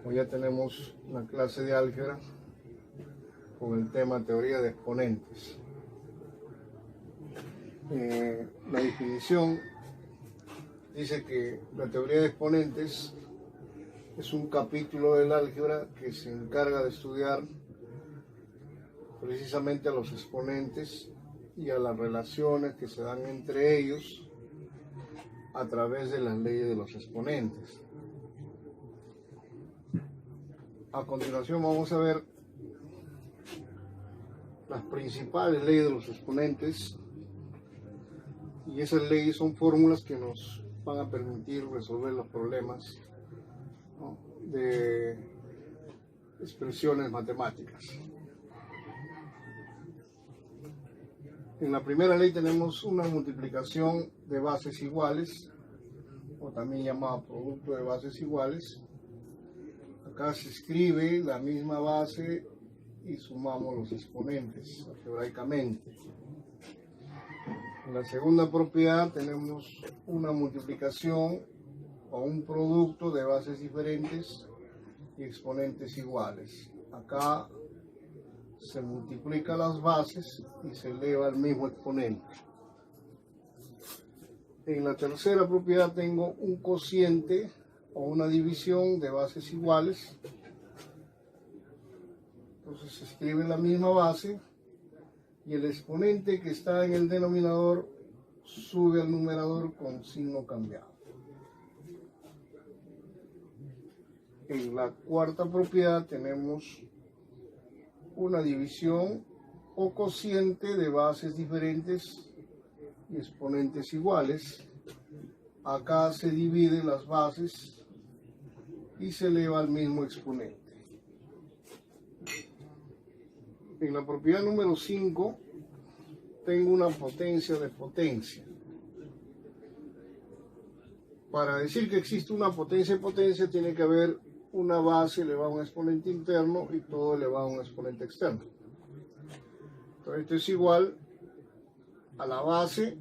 Hoy ya tenemos una clase de álgebra con el tema teoría de exponentes. La definición dice que la teoría de exponentes es un capítulo del álgebra que se encarga de estudiar precisamente a los exponentes y a las relaciones que se dan entre ellos a través de las leyes de los exponentes. A continuación vamos a ver las principales leyes de los exponentes, y esas leyes son fórmulas que nos van a permitir resolver los problemas, ¿no?, de expresiones matemáticas. En la primera ley tenemos una multiplicación de bases iguales, o también llamada producto de bases iguales. Acá se escribe la misma base y sumamos los exponentes algebraicamente. En la segunda propiedad tenemos una multiplicación o un producto de bases diferentes y exponentes iguales. Acá se multiplican las bases y se eleva al mismo exponente. En la tercera propiedad tengo un cociente o una división de bases iguales. Entonces se escribe la misma base y el exponente que está en el denominador sube al numerador con signo cambiado. En la cuarta propiedad tenemos una división o cociente de bases diferentes y exponentes iguales. Acá se dividen las bases y se eleva al mismo exponente. En la propiedad número 5 tengo una potencia de potencia. Para decir que existe una potencia de potencia tiene que haber una base elevada a un exponente interno y todo elevado a un exponente externo. Entonces esto es igual a la base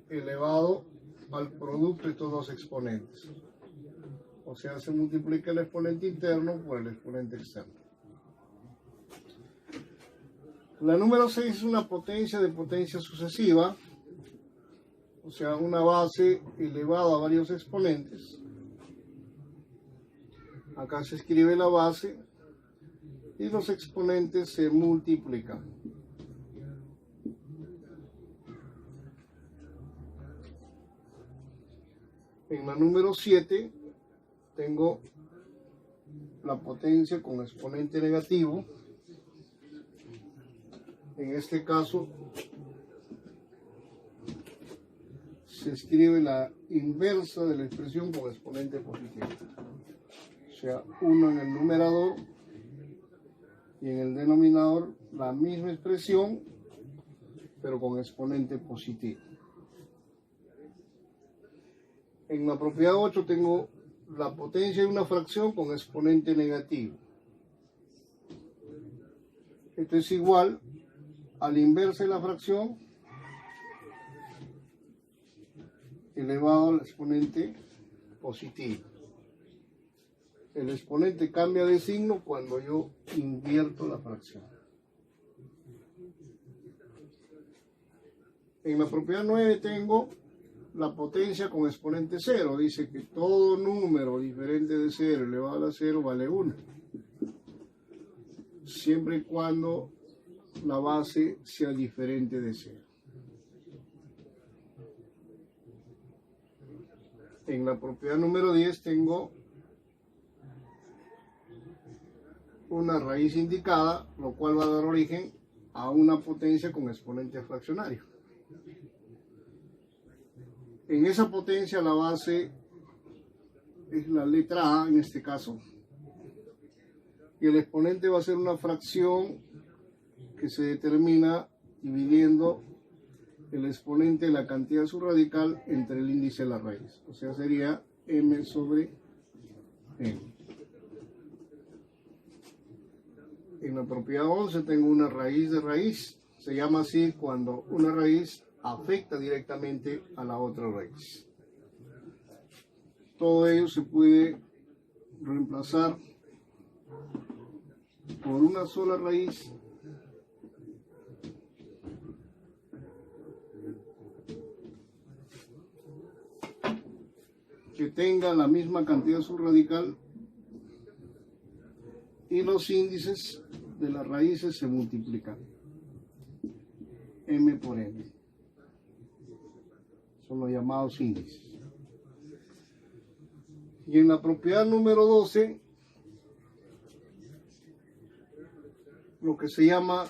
elevado al producto de estos dos exponentes. O sea, se multiplica el exponente interno por el exponente externo. La número 6 es una potencia de potencia sucesiva, o sea, una base elevada a varios exponentes. Acá se escribe la base y los exponentes se multiplican. En la número 7 tengo la potencia con exponente negativo. En este caso se escribe la inversa de la expresión con exponente positivo. O sea, 1 en el numerador y en el denominador la misma expresión, pero con exponente positivo. En la propiedad 8 tengo la potencia de una fracción con exponente negativo. Esto es igual a la inversa de la fracción elevado al exponente positivo. El exponente cambia de signo cuando yo invierto la fracción. En la propiedad 9 tengo la potencia con exponente 0. Dice que todo número diferente de 0 elevado a la 0 vale 1. Siempre y cuando la base sea diferente de 0. En la propiedad número 10 tengo una raíz indicada, lo cual va a dar origen a una potencia con exponente fraccionario. En esa potencia la base es la letra A en este caso. Y el exponente va a ser una fracción que se determina dividiendo el exponente de la cantidad subradical entre el índice de la raíz. O sea, sería m sobre n. En la propiedad 11 tengo una raíz de raíz. Se llama así cuando una raíz afecta directamente a la otra raíz. todo ello se puede reemplazar por una sola raíz que tenga la misma cantidad subradical y los índices de las raíces se multiplican. M por N. Son los llamados índices. Y en la propiedad número 12, lo que se llama,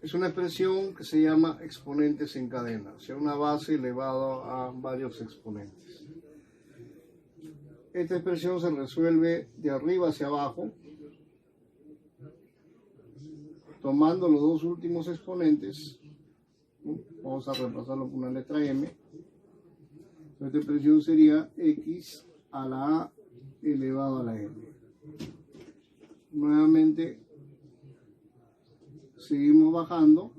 es una expresión que se llama exponentes en cadena, o sea, una base elevada a varios exponentes. Esta expresión se resuelve de arriba hacia abajo, tomando los dos últimos exponentes. Vamos a reemplazarlo por una letra M. Esta expresión sería x a la a elevado a la n. Nuevamente seguimos bajando.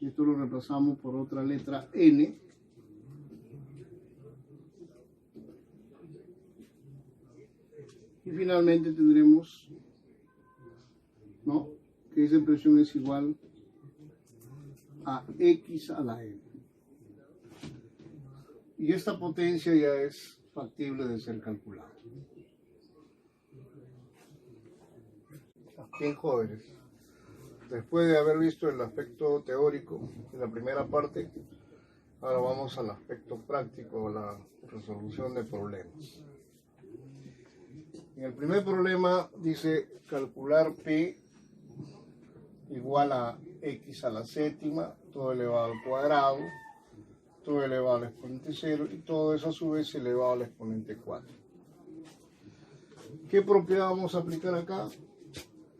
Esto lo reemplazamos por otra letra n. Y finalmente tendremos, ¿no?, que esa expresión es igual a x a la n. Y esta potencia ya es factible de ser calculada. Bien, jóvenes, después de haber visto el aspecto teórico de la primera parte, ahora vamos al aspecto práctico, la resolución de problemas. En el primer problema dice calcular P igual a x a la séptima, todo elevado al cuadrado, todo elevado al exponente 0 y todo eso a su vez elevado al exponente 4. ¿Qué propiedad vamos a aplicar acá?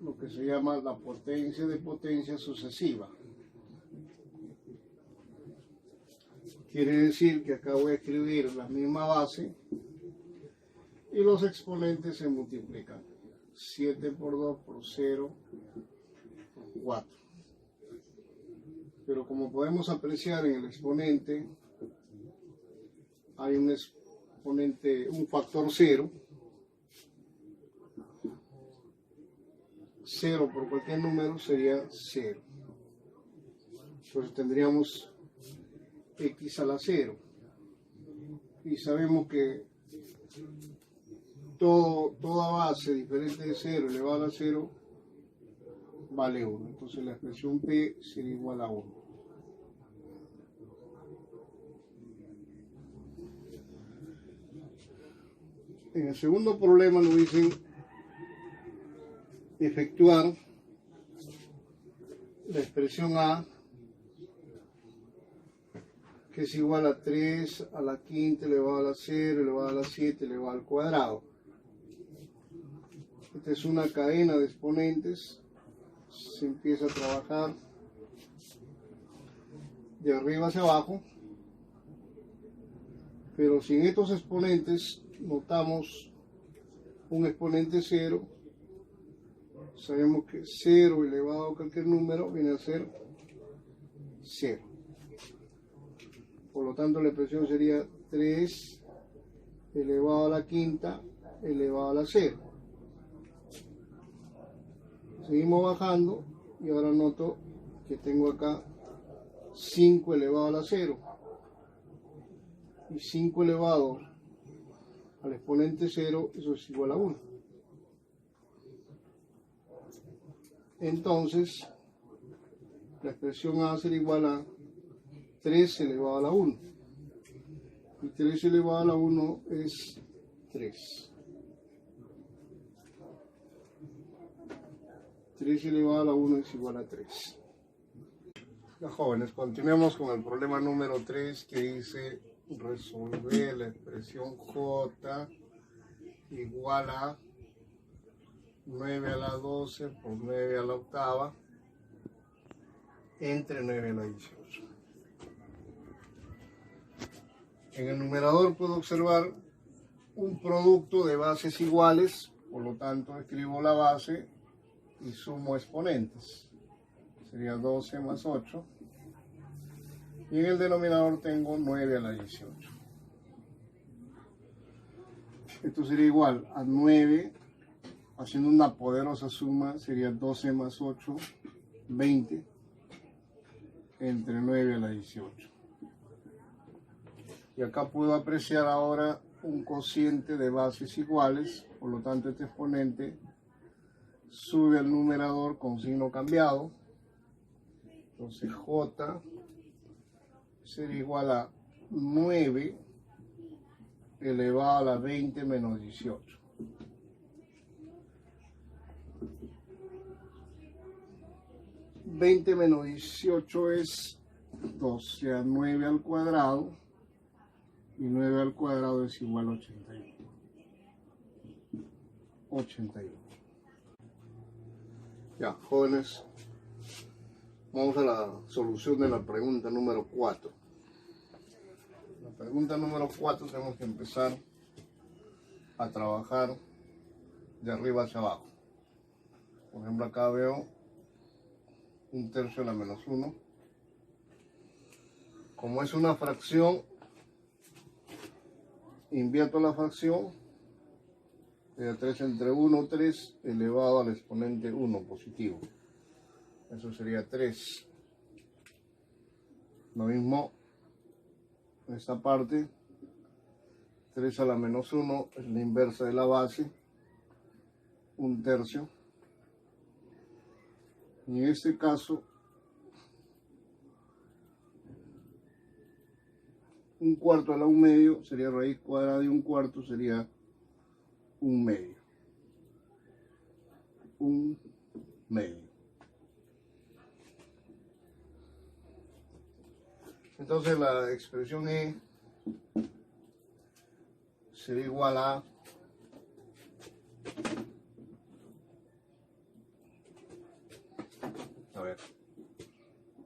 Lo que se llama la potencia de potencia sucesiva. Quiere decir que acá voy a escribir la misma base y los exponentes se multiplican. 7 por 2 por 0 por 4. Pero como podemos apreciar en el exponente, hay un exponente, un factor 0. 0 por cualquier número sería 0. Entonces tendríamos x a la 0. Y sabemos que toda base diferente de 0 elevado a la 0 vale 1. Entonces la expresión P sería igual a 1. En el segundo problema nos dicen efectuar la expresión A, que es igual a 3 a la quinta elevado a la 0 elevado a la 7 elevado al cuadrado. Esta es una cadena de exponentes. Se empieza a trabajar de arriba hacia abajo, pero sin estos exponentes notamos un exponente 0. Sabemos que 0 elevado a cualquier número viene a ser 0. Por lo tanto la expresión sería 3 elevado a la quinta elevado a la 0. Seguimos bajando y ahora noto que tengo acá 5 elevado a la 0 y 5 elevado al exponente 0, eso es igual a 1. Entonces la expresión A será igual a 3 elevado a la 1 y 3 elevado a la 1 es 3. 3 elevado a la 1 es igual a 3. Ya, jóvenes, continuemos con el problema número 3, que dice resolver la expresión J igual a 9 a la 12 por 9 a la octava entre 9 a la 18. En el numerador puedo observar un producto de bases iguales, por lo tanto escribo la base y sumo exponentes. Sería 12 más 8. Y en el denominador tengo 9 a la 18. Esto sería igual a 9, haciendo una poderosa suma, sería 12 más 8, 20, entre 9 a la 18. Y acá puedo apreciar ahora un cociente de bases iguales, por lo tanto este exponente sube al numerador con signo cambiado. Entonces J sería igual a 9 elevado a la 20 menos 18. $20 menos 18 es 2, o sea, 9 al cuadrado, y 9 al cuadrado es igual a 81. 81. Ya, jóvenes, vamos a la solución de la pregunta número 4. La pregunta número 4 tenemos que empezar a trabajar de arriba hacia abajo. Por ejemplo, acá veo 1/3 a la menos 1. Como es una fracción, invierto la fracción. Sería 3 entre 1, 3 elevado al exponente 1 positivo. Eso sería 3. Lo mismo en esta parte. 3 a la menos 1 es la inversa de la base. 1/3. Y en este caso, 1/4 a la 1/2 sería raíz cuadrada de 1/4, sería 1/2. 1/2. Entonces la expresión E sería igual a ver,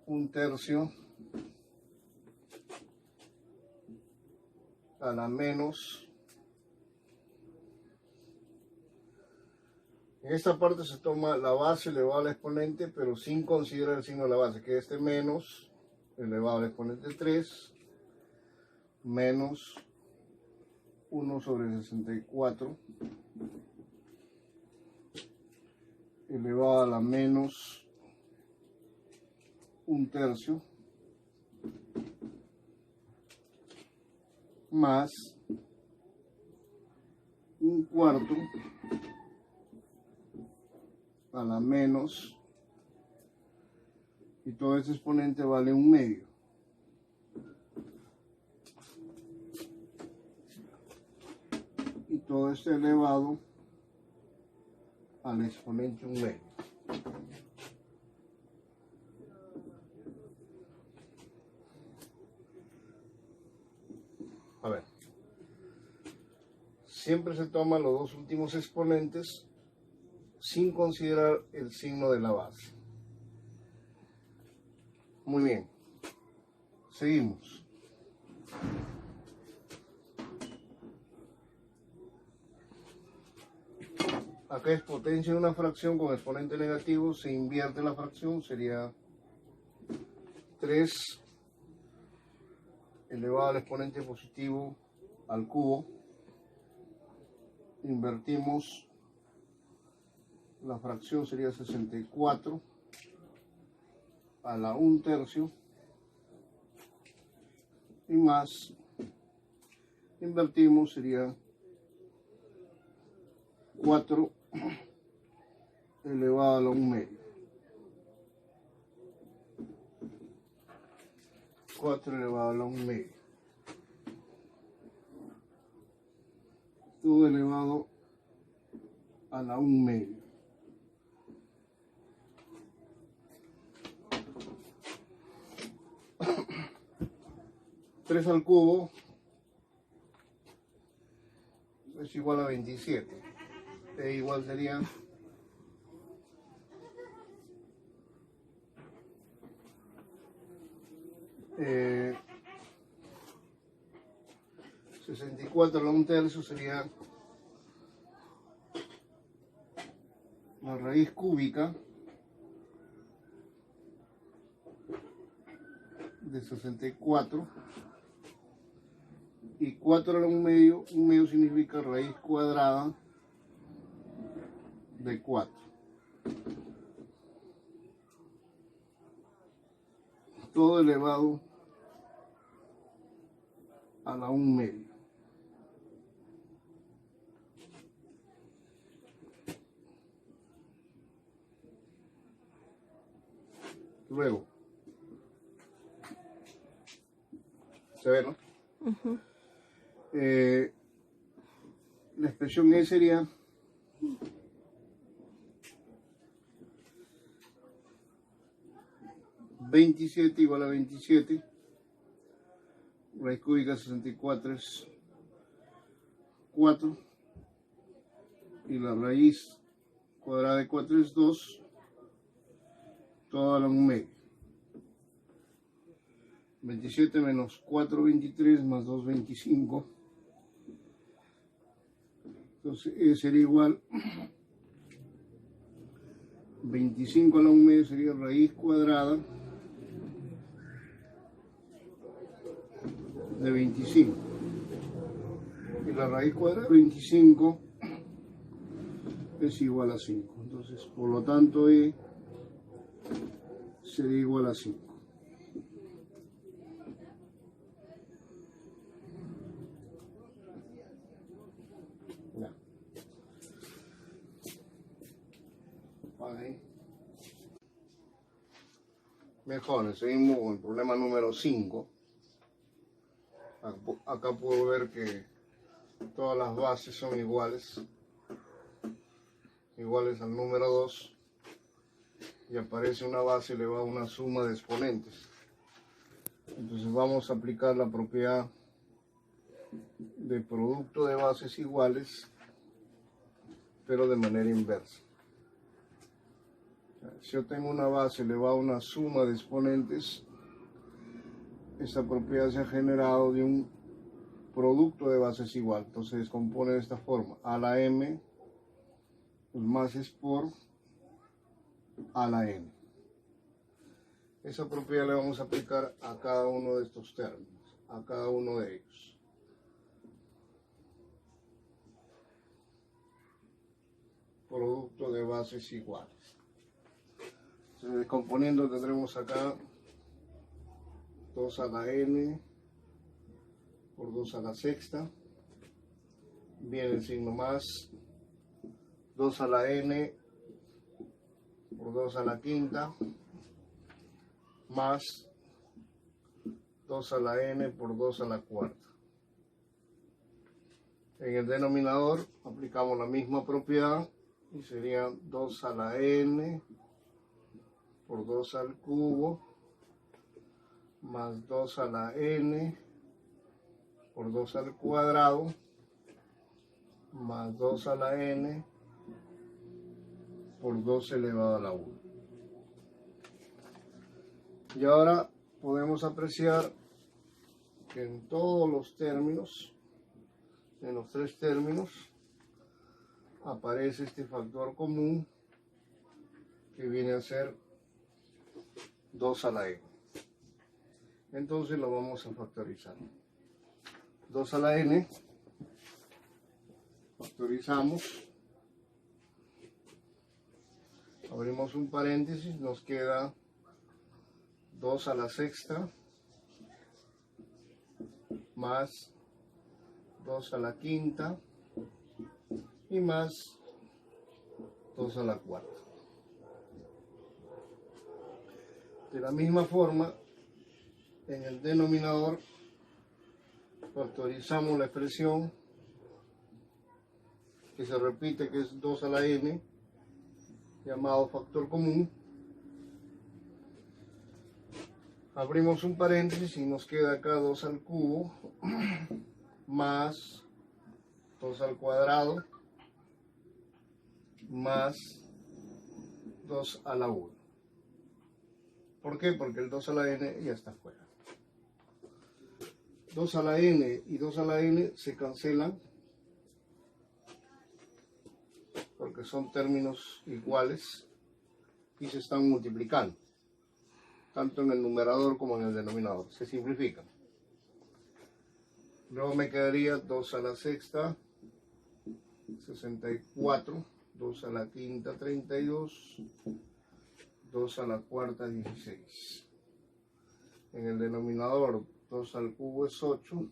1/3 a la menos. En esta parte se toma la base elevado al exponente, pero sin considerar el signo de la base, que es este menos elevado al exponente 3 menos 1 sobre 64 elevado a la menos 1/3 más 1/4 a la menos, y todo este exponente vale 1/2. Y todo esto elevado al exponente 1/2. A ver, siempre se toman los dos últimos exponentes sin considerar el signo de la base. Muy bien, seguimos. Acá es potencia de una fracción con exponente negativo, se invierte la fracción, sería 3 elevado al exponente positivo al cubo. Invertimos la fracción, sería 64 a la 1/3 y más, invertimos, sería 4 elevado a la 1/2. 4 elevado a la 1/2. Todo elevado a la 1/2. Tres al cubo es igual a 27. E igual sería 64 a la 1/3 sería la raíz cúbica de 64 y 4 a la 1 medio significa raíz cuadrada de 4. Todo elevado a la 1 medio. Luego, ¿se ve, no? Ujú. La expresión E sería (27 igual a 27), raíz cúbica 64 es 4, y la raíz cuadrada de 4 es 2, todo a la 1 medio. 27 menos 4, 23, más 2, 25. Entonces sería igual 25 a la 1 medio sería raíz cuadrada de 25. Y la raíz cuadrada de 25 es igual a 5. Entonces, por lo tanto, E sería igual a 5. Ya. Ahí. Mejor, seguimos con el problema número 5. Acá puedo ver que todas las bases son iguales al número 2, y aparece una base elevada a una suma de exponentes. Entonces vamos a aplicar la propiedad de producto de bases iguales, pero de manera inversa. Si yo tengo una base elevada a una suma de exponentes, esta propiedad se ha generado de un producto de bases igual. Entonces se descompone de esta forma: a la m, el más es por a la n. Esa propiedad le vamos a aplicar a cada uno de estos términos, a cada uno de ellos. Producto de bases iguales. Entonces, descomponiendo, tendremos acá 2 a la n por 2 a la sexta, viene el signo más, 2 a la n por 2 a la quinta, más 2 a la n por 2 a la cuarta. En el denominador aplicamos la misma propiedad y sería 2 a la n por 2 al cubo, más 2 a la n por 2 al cuadrado, más 2 a la n por 2 elevado a la 1. Y ahora podemos apreciar que en todos los términos, en los 3 términos, aparece este factor común que viene a ser 2 a la n. Entonces lo vamos a factorizar. 2 a la n, factorizamos, abrimos un paréntesis, nos queda 2 a la sexta más 2 a la quinta y más 2 a la cuarta. De la misma forma, en el denominador factorizamos la expresión que se repite, que es 2 a la n, llamado factor común. Abrimos un paréntesis y nos queda acá 2 al cubo más 2 al cuadrado más 2 a la 1. ¿Por qué? Porque el 2 a la n ya está fuera. 2 a la n y 2 a la n se cancelan porque son términos iguales y se están multiplicando, tanto en el numerador como en el denominador. Se simplifican. Luego me quedaría 2 a la sexta, 64, 2 a la quinta, 32, 2 a la cuarta, 16. En el denominador, 2 al cubo es 8,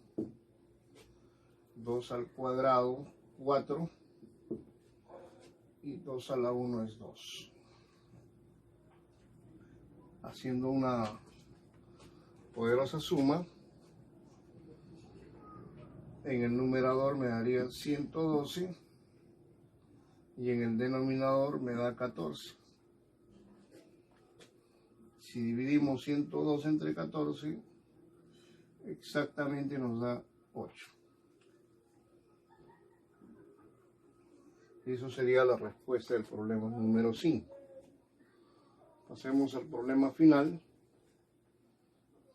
2 al cuadrado, 4, y 2 a la 1 es 2. Haciendo una poderosa suma, en el numerador me daría 112 y en el denominador me da 14. Si dividimos 112 entre 14, exactamente nos da 8. Eso sería la respuesta del problema número 5. Pasemos al problema final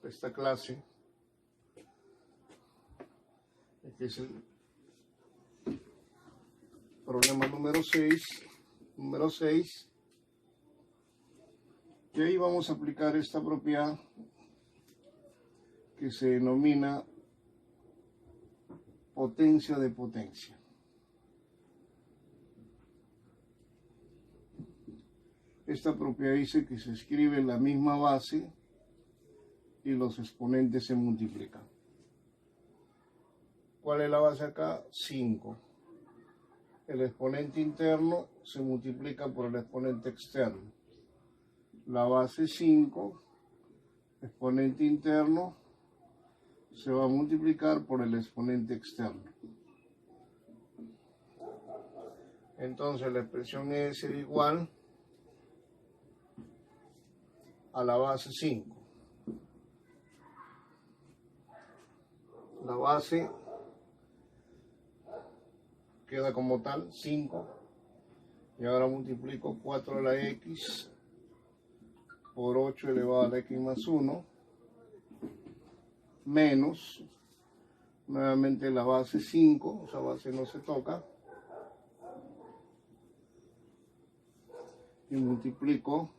de esta clase, que es el problema número 6. Y ahí vamos a aplicar esta propiedad que se denomina potencia de potencia. Esta propiedad dice que se escribe la misma base y los exponentes se multiplican. ¿Cuál es la base acá? 5. El exponente interno se multiplica por el exponente externo. La base 5, exponente interno, se va a multiplicar por el exponente externo. Entonces la expresión es igual a la base 5. La base queda como tal, 5. Y ahora multiplico 4 a la x por 8 elevado a la x más 1, menos, nuevamente la base 5, esa base no se toca, y multiplico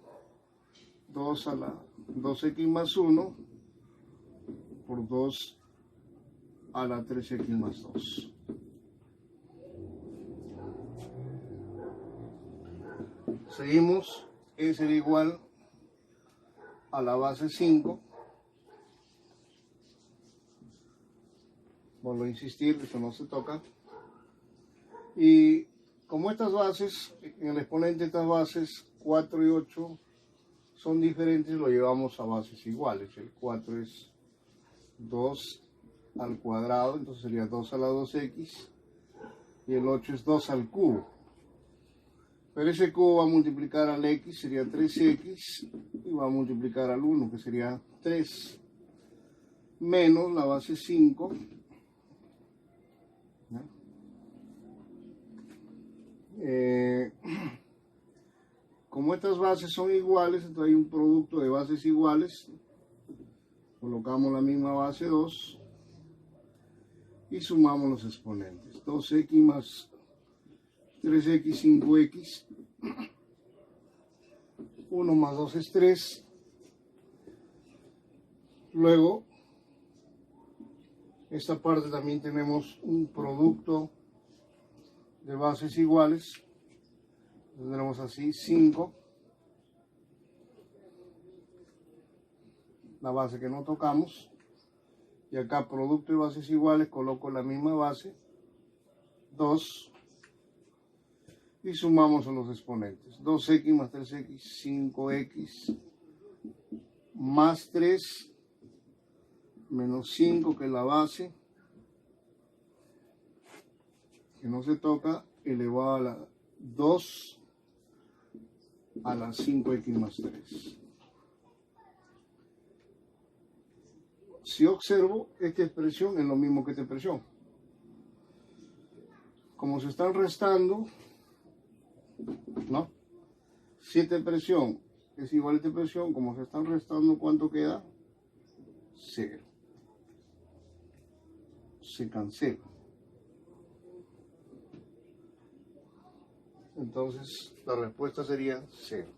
2 a la 2x más 1 por 2 a la 3x más 2. Seguimos, es igual a la base 5. Vuelvo a insistir, eso no se toca. Y como estas bases, en el exponente de estas bases, 4 y 8 son diferentes, lo llevamos a bases iguales. El 4 es 2 al cuadrado, entonces sería 2 a la 2x, y el 8 es 2 al cubo. Pero ese cubo va a multiplicar al x, sería 3x, y va a multiplicar al 1, que sería 3, menos la base 5, como estas bases son iguales, entonces hay un producto de bases iguales, colocamos la misma base 2 y sumamos los exponentes. 2x más 3x, 5x, 1 más 2 es 3. Luego, esta parte también tenemos un producto de bases iguales. Tendremos así 5, la base que no tocamos, y acá producto de bases iguales, coloco la misma base, 2, y sumamos a los exponentes. 2x más 3x, 5x, más 3, menos 5, que es la base, que no se toca, elevado a la 2 a la 5x más 3. Si observo, esta expresión es lo mismo que esta expresión. Como se están restando, ¿no? Si esta expresión es igual a esta expresión, como se están restando, ¿cuánto queda? 0. Se cancela. Entonces, la respuesta sería 0.